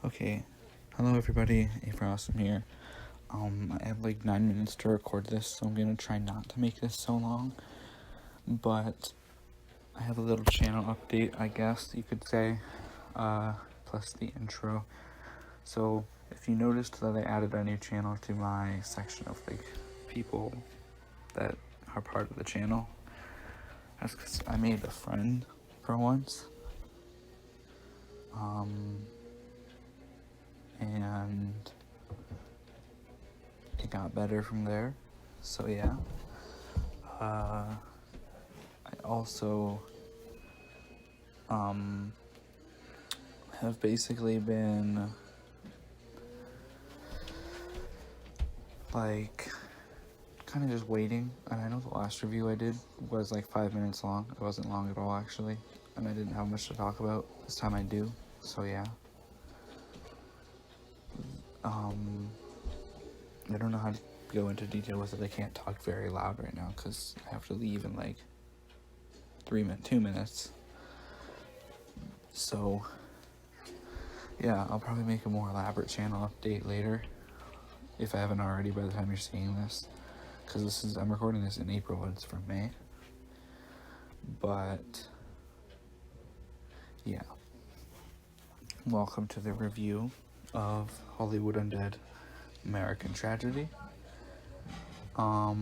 Okay, hello everybody, Awesome here. I have like 9 minutes to record this, so I'm gonna try not to make this so long. But I have a little channel update, I guess you could say, plus the intro. So if you noticed that I added a new channel to my section of like people that are part of the channel, that's because I made a friend for once. And it got better from there, so yeah. I also have basically been like kind of just waiting, and I know the last review I did was like 5 minutes long. It wasn't long at all actually, and I didn't have much to talk about. This time I do, so yeah. I don't know how to go into detail with it. I can't talk very loud right now because I have to leave in like 2 minutes. So yeah, I'll probably make a more elaborate channel update later, if I haven't already by the time you're seeing this, because I'm recording this in April and it's from May. But yeah, welcome to the review of Hollywood Undead American Tragedy. I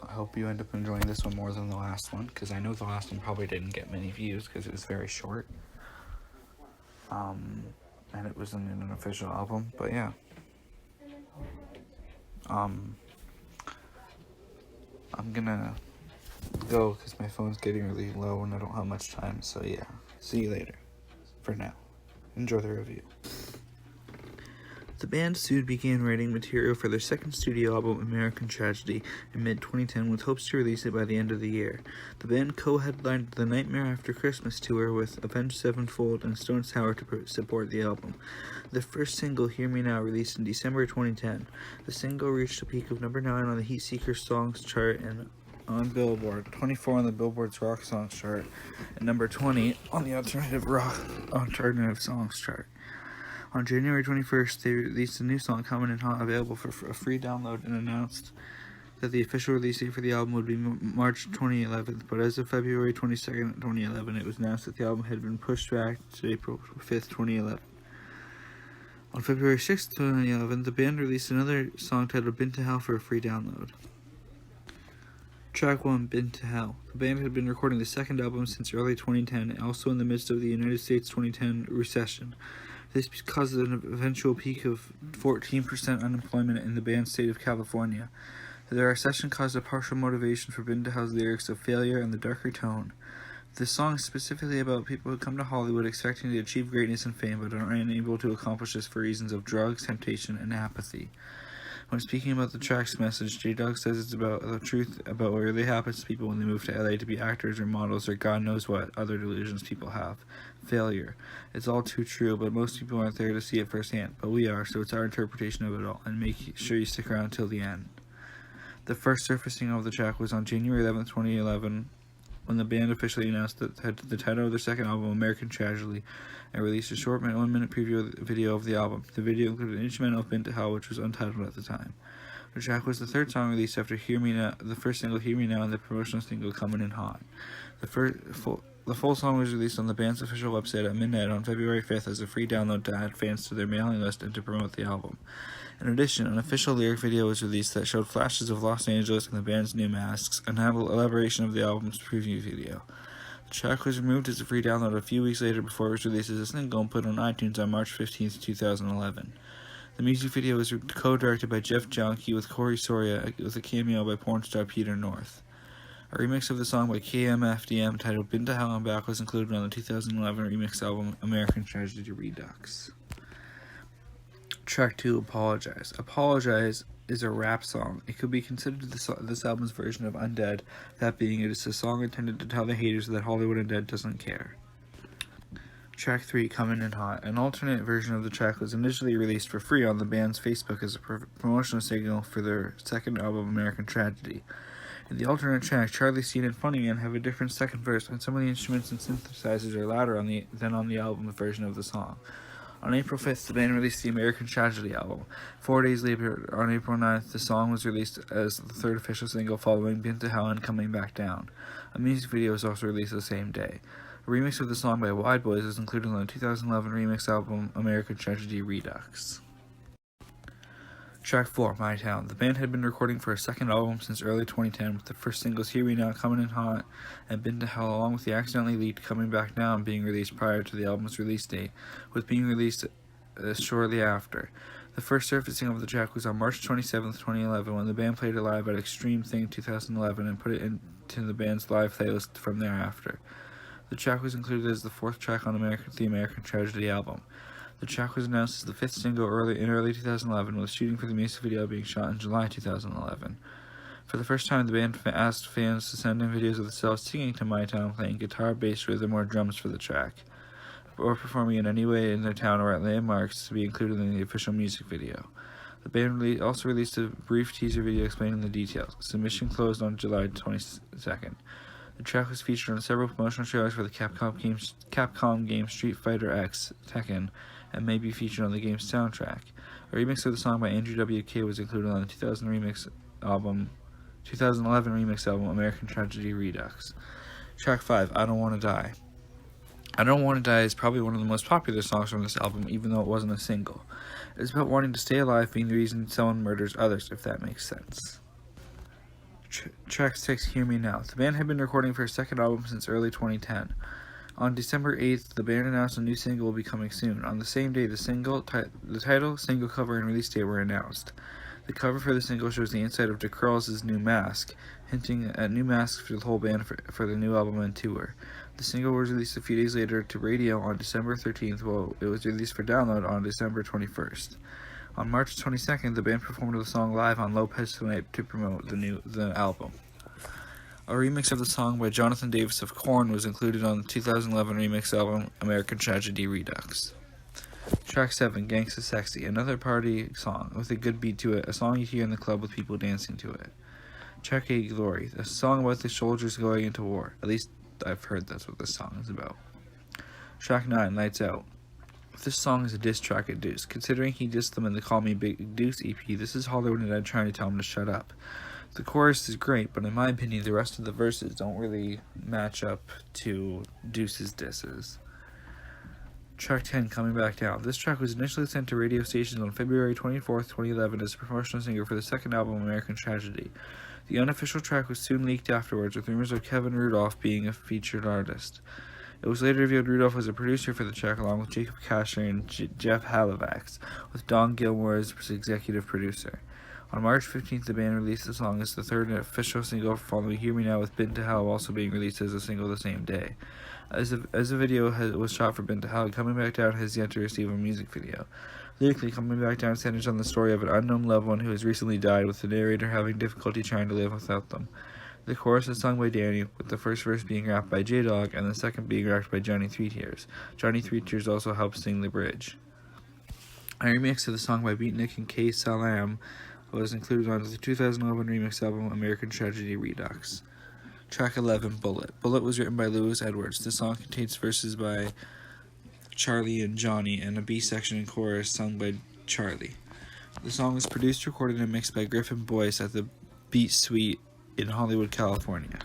hope you end up enjoying this one more than the last one, because I know the last one probably didn't get many views because it was very short. And it wasn't an official album, but yeah. I'm gonna go because my phone's getting really low and I don't have much time, so yeah. See you later. For now. Enjoy the review. The band soon began writing material for their second studio album, American Tragedy, in mid-2010 with hopes to release it by the end of the year. The band co-headlined the Nightmare After Christmas tour with Avenged Sevenfold and Stone Sour to support the album. The first single, Hear Me Now, released in December 2010. The single reached a peak of number 9 on the Heatseeker Songs chart and on Billboard, 24 on the Billboard's Rock Songs chart, and number 20 on the Alternative Songs chart. On January 21st, they released a new song, Coming in Hot, available for a free download, and announced that the official release date for the album would be March 2011, but as of February 22nd, 2011, it was announced that the album had been pushed back to April 5th, 2011. On February 6th, 2011, the band released another song titled Been to Hell for a free download. Track 1, Been to Hell. The band had been recording the second album since early 2010, also in the midst of the United States 2010 recession. This caused an eventual peak of 14% unemployment in the band's state of California. The recession caused a partial motivation for Been to Hell's lyrics of failure and the darker tone. The song is specifically about people who come to Hollywood expecting to achieve greatness and fame, but are unable to accomplish this for reasons of drugs, temptation, and apathy. When speaking about the track's message, J-Dog says it's about the truth about what really happens to people when they move to LA to be actors or models or God knows what other delusions people have. Failure. It's all too true, but most people aren't there to see it firsthand. But we are, so it's our interpretation of it all, and make sure you stick around till the end. The first surfacing of the track was on January 11th, 2011, when the band officially announced the title of their second album, American Tragedy, and released a short 1-minute preview video of the album. The video included an instrumental of Been to Hell, which was untitled at the time. The track was the third song released after Hear Me Now, the first single Hear Me Now, and the promotional single Coming in Hot. The full song was released on the band's official website at midnight on February 5th as a free download to add fans to their mailing list and to promote the album. In addition, an official lyric video was released that showed flashes of Los Angeles and the band's new masks, and had an elaboration of the album's preview video. The track was removed as a free download a few weeks later before it was released as a single and put on iTunes on March 15th, 2011. The music video was co-directed by Jeff Jonke with Corey Soria, with a cameo by porn star Peter North. A remix of the song by KMFDM titled Been to Hell and Back was included on the 2011 remix album American Tragedy Redux. Track 2, Apologize. Apologize is a rap song. It could be considered this album's version of Undead, that being it is a song intended to tell the haters that Hollywood Undead doesn't care. Track 3, Coming in Hot. An alternate version of the track was initially released for free on the band's Facebook as a promotional signal for their second album, American Tragedy. In the alternate track, Charlie Sheen and Funny Man have a different second verse, and some of the instruments and synthesizers are louder than on the album version of the song. On April 5th, the band released the American Tragedy album. 4 days later, on April 9th, the song was released as the third official single following Been to Hell and Coming Back Down. A music video was also released the same day. A remix of the song by Wide Boys was included on the 2011 remix album American Tragedy Redux. Track 4, My Town. The band had been recording for a second album since early 2010, with the first singles Hear Me Now, Coming In Hot, and Been to Hell, along with the accidentally leaked Coming Back Down being released prior to the album's release date, with being released shortly after. The first surfacing of the track was on March 27, 2011, when the band played it live at Extreme Thing 2011 and put it into the band's live playlist from thereafter. The track was included as the fourth track on the American Tragedy album. The track was announced as the fifth single in early 2011, with shooting for the music video being shot in July 2011. For the first time, the band asked fans to send in videos of themselves singing to My Town, playing guitar, bass, rhythm, or drums for the track, or performing in any way in their town or at landmarks to be included in the official music video. The band also released a brief teaser video explaining the details. Submission closed on July 22nd. The track was featured on several promotional trailers for the Capcom game Street Fighter X Tekken, and may be featured on the game's soundtrack. A remix of the song by Andrew W.K. was included on the 2011 remix album American Tragedy Redux. Track 5, I Don't Want to Die. I Don't Want to Die is probably one of the most popular songs from this album, even though it wasn't a single. It's about wanting to stay alive being the reason someone murders others, if that makes sense. Track 6, Hear Me Now. The band had been recording for a second album since early 2010. On December 8th, the band announced a new single will be coming soon. On the same day, the title, single cover, and release date were announced. The cover for the single shows the inside of DeCurls' new mask, hinting at new masks for the whole band for the new album and tour. The single was released a few days later to radio on December 13th, while it was released for download on December 21st. On March 22nd, the band performed the song live on Lopez Tonight to promote the album. A remix of the song by Jonathan Davis of Korn was included on the 2011 remix album American Tragedy Redux. Track 7, Gangsta Sexy, another party song with a good beat to it, a song you hear in the club with people dancing to it. Track 8, Glory, a song about the soldiers going into war. At least I've heard that's what this song is about. Track 9, Lights Out. This song is a diss track at Deuce. Considering he dissed them in the Call Me Big Deuce EP, this is Hollywood Undead trying to tell him to shut up. The chorus is great, but in my opinion, the rest of the verses don't really match up to Deuce's disses. Track 10, Coming Back Down. This track was initially sent to radio stations on February 24th, 2011 as a promotional single for the second album, American Tragedy. The unofficial track was soon leaked afterwards, with rumors of Kevin Rudolph being a featured artist. It was later revealed Rudolph was a producer for the track, along with Jacob Kasher and Jeff Halifax, with Don Gilmore as executive producer. On March 15th, the band released the song as the third official single, following Hear Me Now, with Been to Hell also being released as a single the same day. As a video was shot for Been to Hell, Coming Back Down has yet to receive a music video. Lyrically, Coming Back Down centers on the story of an unknown loved one who has recently died, with the narrator having difficulty trying to live without them. The chorus is sung by Danny, with the first verse being rapped by J-Dog and the second being rapped by Johnny Three Tears. Johnny Three Tears also helps sing the bridge. A remix of the song by Beatnik and K. Salam was included on the 2011 remix album American Tragedy Redux. Track 11, Bullet. Bullet was written by Lewis Edwards. The song contains verses by Charlie and Johnny and a B section and chorus sung by Charlie. The song was produced, recorded, and mixed by Griffin Boyce at the Beat Suite in Hollywood, California.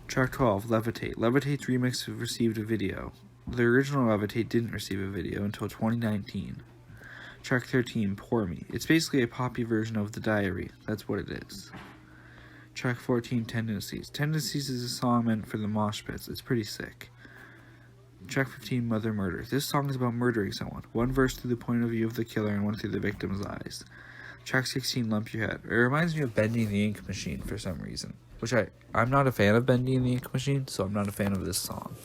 Track 12, Levitate. Levitate's remix received a video. The original Levitate didn't receive a video until 2019. Track 13, Pour Me. It's basically a poppy version of The Diary. That's what it is. Track 14, Tendencies. Tendencies is a song meant for the mosh pits. It's pretty sick. Track 15, Mother Murder. This song is about murdering someone. One verse through the point of view of the killer and one through the victim's eyes. Track 16, Lump Your Head. It reminds me of Bendy and the Ink Machine for some reason. Which I'm not a fan of Bendy and the Ink Machine, so I'm not a fan of this song.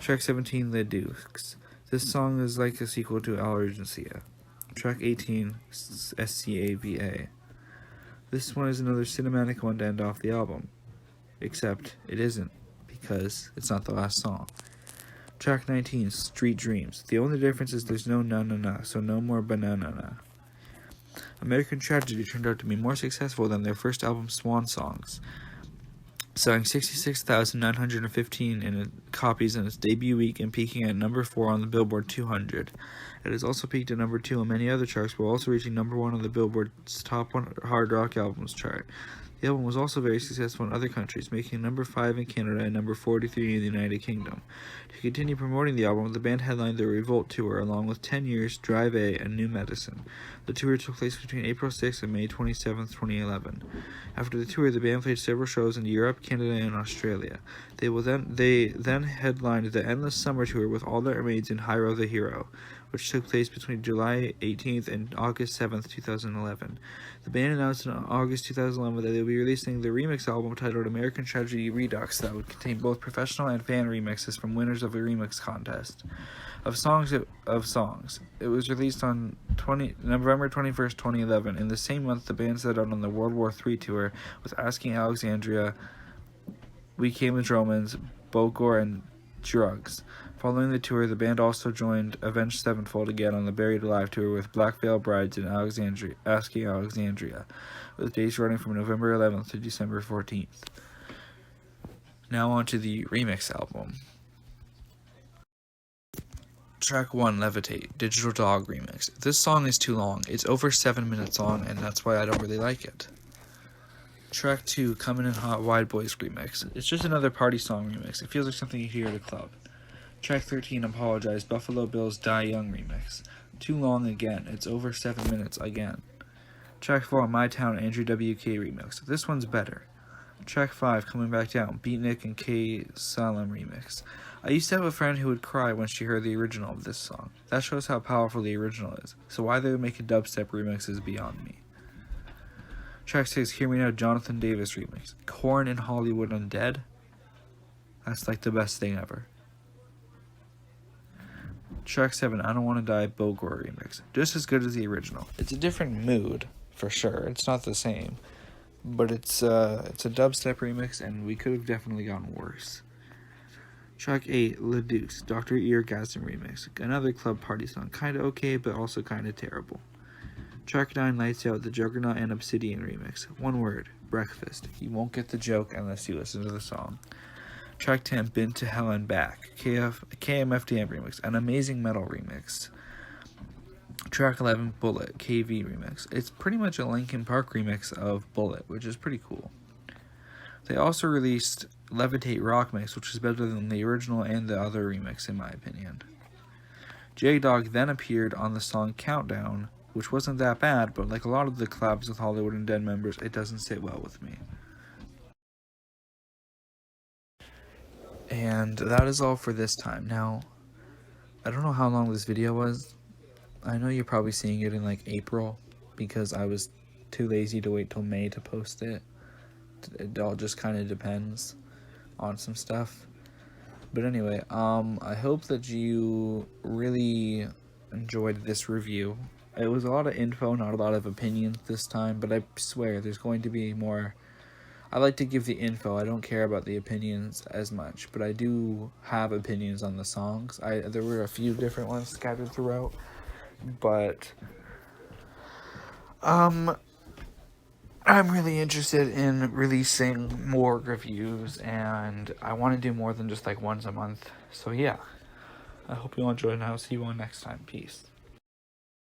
Track 17, Le Dukes. This song is like a sequel to Al Urgencia. Track 18, SCAVA. This one is another cinematic one to end off the album. Except it isn't, because it's not the last song. Track 19, Street Dreams. The only difference is there's no na-na-na, so no more banana-na. American Tragedy turned out to be more successful than their first album's swan songs. selling 66,915 copies in its debut week and peaking at number 4 on the Billboard 200. It has also peaked at number 2 on many other charts, while also reaching number 1 on the Billboard's Top 100 Hard Rock Albums chart. The album was also very successful in other countries, making number 5 in Canada and number 43 in the United Kingdom. To continue promoting the album, the band headlined the Revolt Tour, along with 10 Years, Drive A, and New Medicine. The tour took place between April 6 and May 27, 2011. After the tour, the band played several shows in Europe, Canada, and Australia. They then headlined the Endless Summer Tour with All That Remains in Hyro the Hero, which took place between July 18th and August 7th, 2011. The band announced in August 2011 that they will be releasing the remix album titled American Tragedy Redux that would contain both professional and fan remixes from winners of a remix contest of songs. It was released on November 21st, 2011. In the same month, the band set out on the World War III tour with Asking Alexandria, We Came as Romans, Bogor, and Drugs. Following the tour, the band also joined Avenged Sevenfold again on the Buried Alive tour with Black Veil Brides and Asking Alexandria, with dates running from November 11th to December 14th. Now on to the remix album. Track 1, Levitate, Digital Dog Remix. This song is too long. It's over 7 minutes long, and that's why I don't really like it. Track 2, Comin' in Hot, Wide Boys Remix. It's just another party song remix. It feels like something you hear at a club. Track 13, Apologize, Buffalo Bills Die Young Remix. Too long again. It's over 7 minutes again. Track 4, My Town, Andrew WK Remix. This one's better. Track 5, Coming Back Down, Beatnik and K. Salem Remix. I used to have a friend who would cry when she heard the original of this song. That shows how powerful the original is. So why they would make a dubstep remix is beyond me. Track 6, Hear Me Now, Jonathan Davis Remix. Korn and Hollywood Undead. That's like the best thing ever. Track 7, I Don't Want to Die, Bogor Remix. Just as good as the original. It's a different mood, for sure. It's not the same. But it's a dubstep remix, and we could have definitely gotten worse. Track 8, Le Deuce, Dr. Eargasm Remix. Another club party song. Kinda okay, but also kinda terrible. Track 9, Lights Out, the Juggernaut and Obsidian Remix. One word, breakfast. You won't get the joke unless you listen to the song. Track 10, Been to Hell and Back, KMFDM Remix. An amazing metal remix. Track 11, Bullet, KV Remix. It's pretty much a Linkin Park remix of Bullet, which is pretty cool. They also released Levitate Rock Mix, which is better than the original and the other remix, in my opinion. J-Dog then appeared on the song Countdown, which wasn't that bad, but like a lot of the collabs with Hollywood Undead members, it doesn't sit well with me. And that is all for this time. Now, I don't know how long this video was. I know you're probably seeing it in like April, because I was too lazy to wait till May to post it. It all just kind of depends on some stuff. But anyway, I hope that you really enjoyed this review. It was a lot of info, not a lot of opinions this time, but I swear there's going to be more. I like to give the info. I don't care about the opinions as much, but I do have opinions on the songs. There were a few different ones scattered throughout, but I'm really interested in releasing more reviews, and I want to do more than just like once a month. So yeah, I hope you all enjoyed, and I'll see you all next time. Peace.